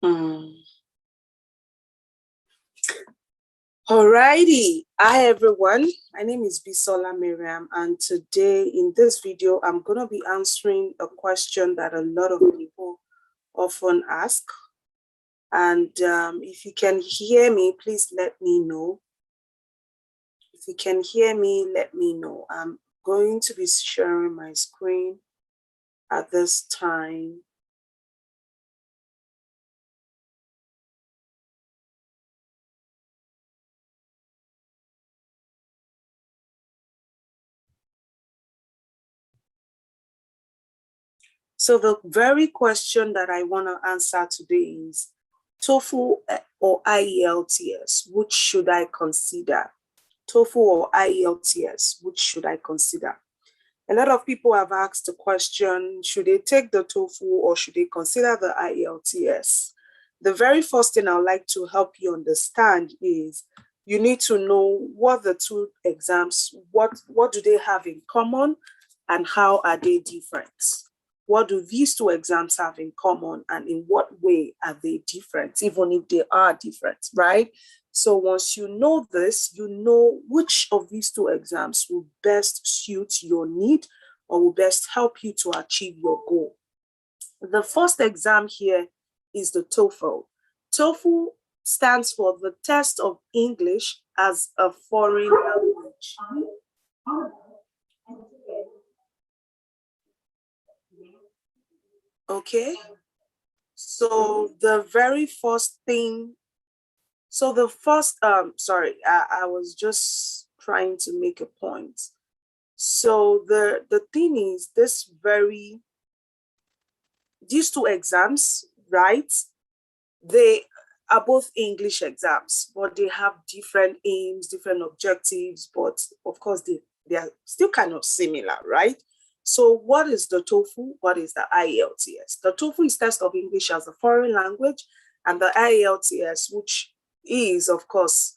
Mm. Alrighty, hi everyone. My name is Bisola Miriam, and today in this video, I'm gonna be answering a question that a lot of people often ask. And if you can hear me, please let me know. If you can hear me, let me know. I'm going to be sharing my screen at this time. So the very question that I want to answer today is TOEFL or IELTS, which should I consider? TOEFL or IELTS, which should I consider? A lot of people have asked the question, should they take the TOEFL or should they consider the IELTS? The very first thing I'd like to help you understand is you need to know what the two exams, what do they have in common and how are they different? What do these two exams have in common and in what way are they different, even if they are different, right? So once you know this, you know which of these two exams will best suit your need or will best help you to achieve your goal. The first exam here is the TOEFL. TOEFL stands for the Test of English as a Foreign Language. Okay, so the very first thing, so the first, sorry, I was just trying to make a point. So the thing is, these two exams, right? They are both English exams, but they have different aims, different objectives, but of course they are still kind of similar, right? So what is the TOEFL? What is the IELTS? The TOEFL is Test of English as a Foreign Language, and the IELTS, which is, of course,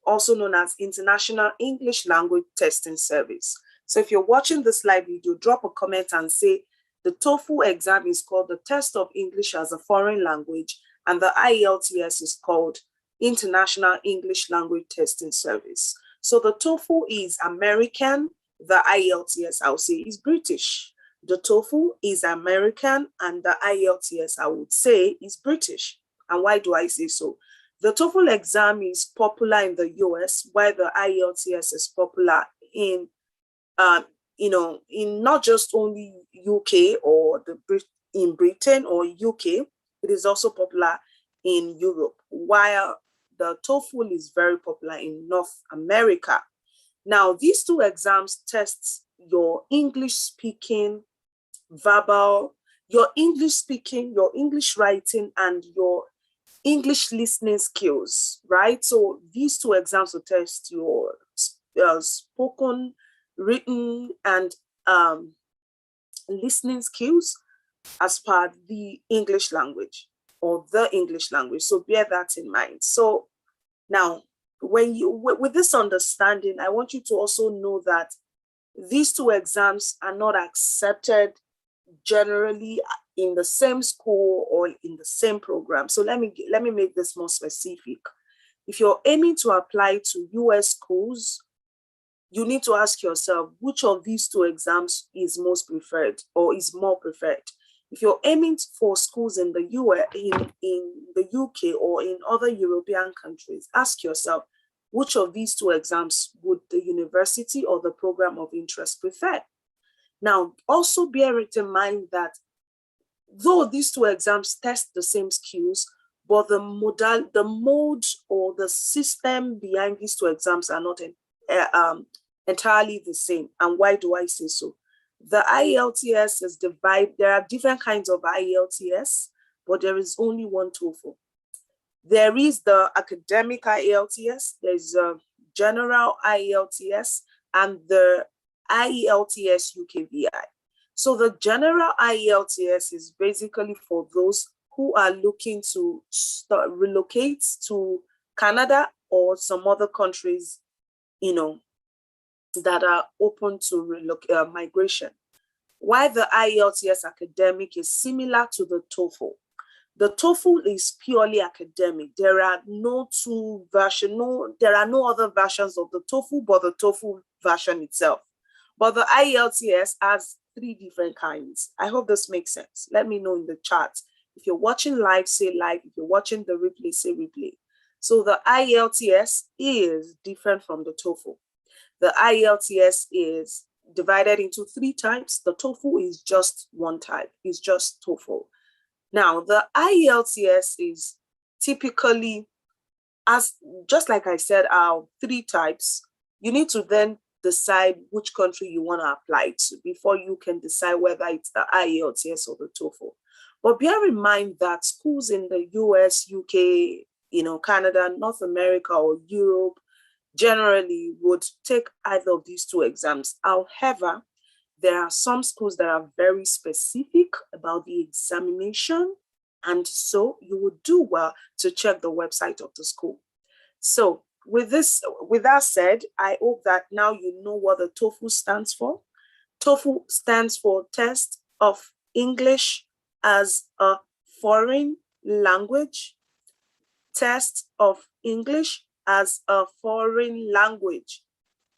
also known as International English Language Testing Service. So if you're watching this live video, drop a comment and say the TOEFL exam is called the Test of English as a Foreign Language, and the IELTS is called International English Language Testing Service. So the TOEFL is American, the IELTS, I would say, is British. The TOEFL is American, and the IELTS, I would say, is British. And why do I say so? The TOEFL exam is popular in the US, while the IELTS is popular in, in not just only UK or in Britain or UK, it is also popular in Europe, while the TOEFL is very popular in North America. Now, these two exams test your English speaking, verbal, your English speaking, your English writing, and your English listening skills, right? So these two exams will test your spoken, written, and listening skills as per the English language or the English language. So bear that in mind. So now, when you with this understanding, I want you to also know that these two exams are not accepted generally in the same school or in the same program. So let me make this more specific. If you're aiming to apply to US schools, you need to ask yourself which of these two exams is most preferred or is more preferred. If you're aiming for schools in the US, in the UK or in other European countries, ask yourself which of these two exams would the university or the program of interest prefer. Now, also bear it in mind that though these two exams test the same skills, but the mode or the system behind these two exams are not entirely the same. And why do I say so? The IELTS is divided. There are different kinds of IELTS, but there is only one TOEFL. There is the academic IELTS, there's a general IELTS, and the IELTS UKVI. So the general IELTS is basically for those who are looking to relocate to Canada or some other countries, that are open to migration. While the IELTS academic is similar to the TOEFL. The TOEFL is purely academic. There are no there are no other versions of the TOEFL but the TOEFL version itself. But the IELTS has 3 different kinds. I hope this makes sense. Let me know in the chat. If you're watching live, say live. If you're watching the replay, say replay. So the IELTS is different from the TOEFL. The IELTS is divided into 3 types. The TOEFL is just one type. It's just TOEFL. Now, the IELTS is typically, as just like I said, 3 types. You need to then decide which country you want to apply to before you can decide whether it's the IELTS or the TOEFL. But bear in mind that schools in the US, UK, Canada, North America, or Europe generally would take either of these 2 exams. However, there are some schools that are very specific about the examination, and so you would do well to check the website of the school. So with that said, I hope that now you know what the TOEFL stands for. TOEFL stands for Test of English as a Foreign Language. Test of English as a Foreign Language.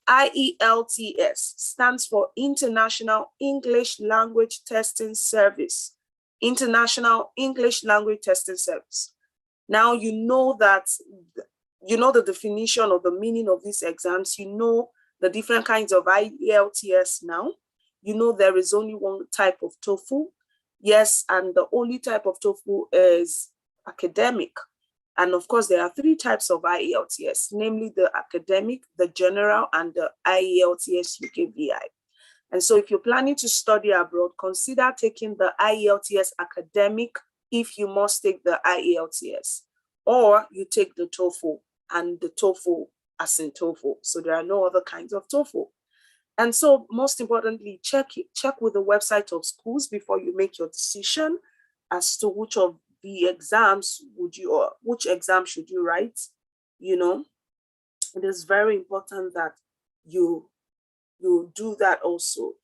IELTS stands for International English Language Testing Service. International English Language Testing Service. Now you know that, you know the definition or the meaning of these exams. You know the different kinds of IELTS now. You know there is only one type of TOEFL. Yes, and the only type of TOEFL is academic. And of course, there are 3 types of IELTS, namely the academic, the general, and the IELTS UKVI. And so if you're planning to study abroad, consider taking the IELTS academic if you must take the IELTS, or you take the TOEFL and the TOEFL as in TOEFL. So there are no other kinds of TOEFL. And so most importantly, check with the website of schools before you make your decision as to which of the exams which exam should you write. It is very important that you do that also.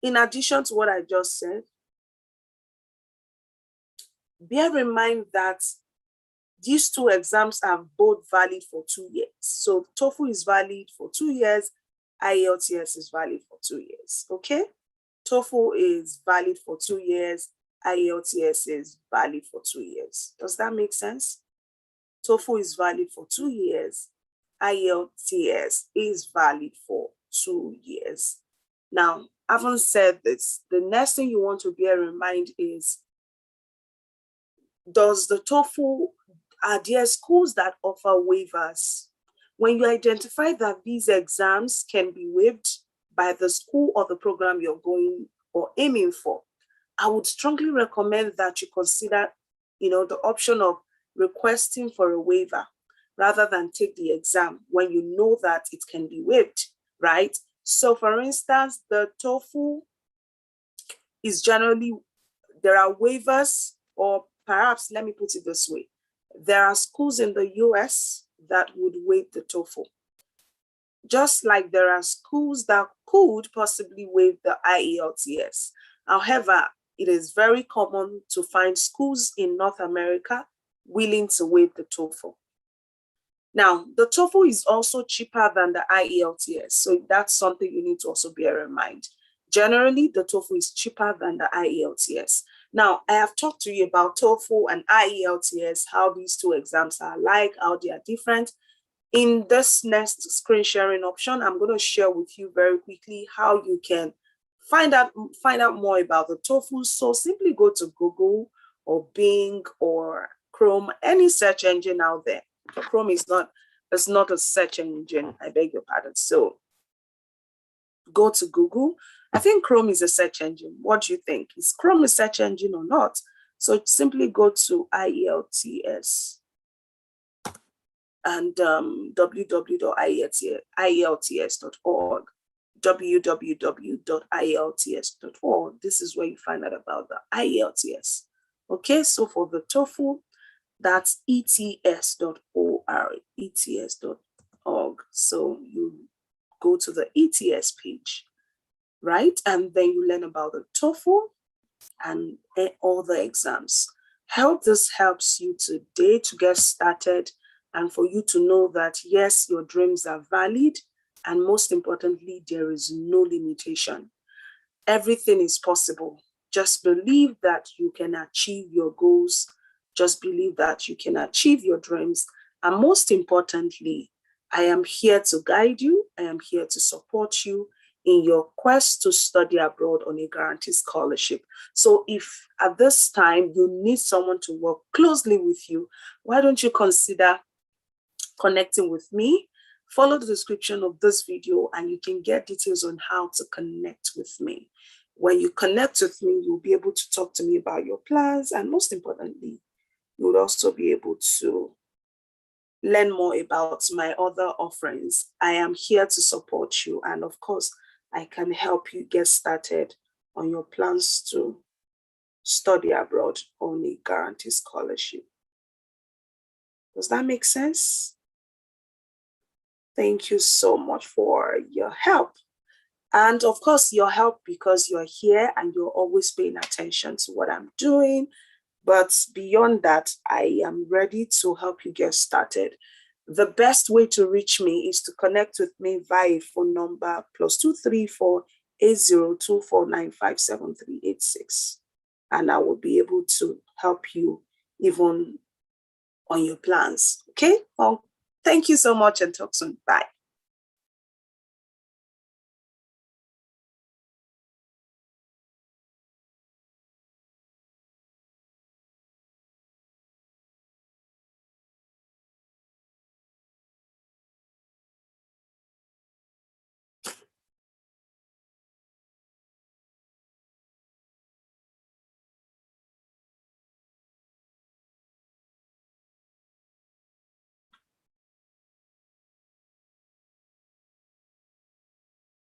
In addition to what I just said, bear in mind that these 2 exams are both valid for 2 years. So TOEFL is valid for 2 years, IELTS is valid for 2 years, okay? TOEFL is valid for 2 years, IELTS is valid for 2 years. Does that make sense? TOEFL is valid for 2 years, IELTS is valid for 2 years. Now, having said this, the next thing you want to bear in mind is, does the TOEFL, are there schools that offer waivers? When you identify that these exams can be waived by the school or the program you're going or aiming for, I would strongly recommend that you consider, the option of requesting for a waiver rather than take the exam when you know that it can be waived, right? So for instance, the TOEFL is generally, there are waivers, or perhaps let me put it this way. There are schools in the US that would waive the TOEFL, just like there are schools that could possibly waive the IELTS. However, it is very common to find schools in North America willing to waive the TOEFL. Now, the TOEFL is also cheaper than the IELTS, so that's something you need to also bear in mind. Generally, the TOEFL is cheaper than the IELTS. Now, I have talked to you about TOEFL and IELTS, how these 2 exams are alike, how they are different. In this next screen sharing option, I'm going to share with you very quickly how you can find out more about the TOEFL. So simply go to Google or Bing or Chrome, any search engine out there. Chrome is not a search engine, I beg your pardon. So go to Google. I think Chrome is a search engine. What do you think? Is Chrome a search engine or not? So simply go to IELTS and www.ielts.org, www.ielts.org. This is where you find out about the IELTS. Okay, so for the TOEFL, that's ets.org, ets.org. So you go to the ETS page. right? And then you learn about the TOEFL and all the exams. This helps you today to get started and for you to know that, yes, your dreams are valid. And most importantly, there is no limitation. Everything is possible. Just believe that you can achieve your goals. Just believe that you can achieve your dreams. And most importantly, I am here to guide you. I am here to support you in your quest to study abroad on a guaranteed scholarship. So if at this time you need someone to work closely with you, why don't you consider connecting with me? Follow the description of this video and you can get details on how to connect with me. When you connect with me, you'll be able to talk to me about your plans, and most importantly, you'll also be able to learn more about my other offerings. I am here to support you, and of course, I can help you get started on your plans to study abroad on a guaranteed scholarship. Does that make sense? Thank you so much for your help. And of course, your help because you're here and you're always paying attention to what I'm doing. But beyond that, I am ready to help you get started. The best way to reach me is to connect with me via phone number +234 8024957386. And I will be able to help you even on your plans. Okay? Well, thank you so much and talk soon. Bye.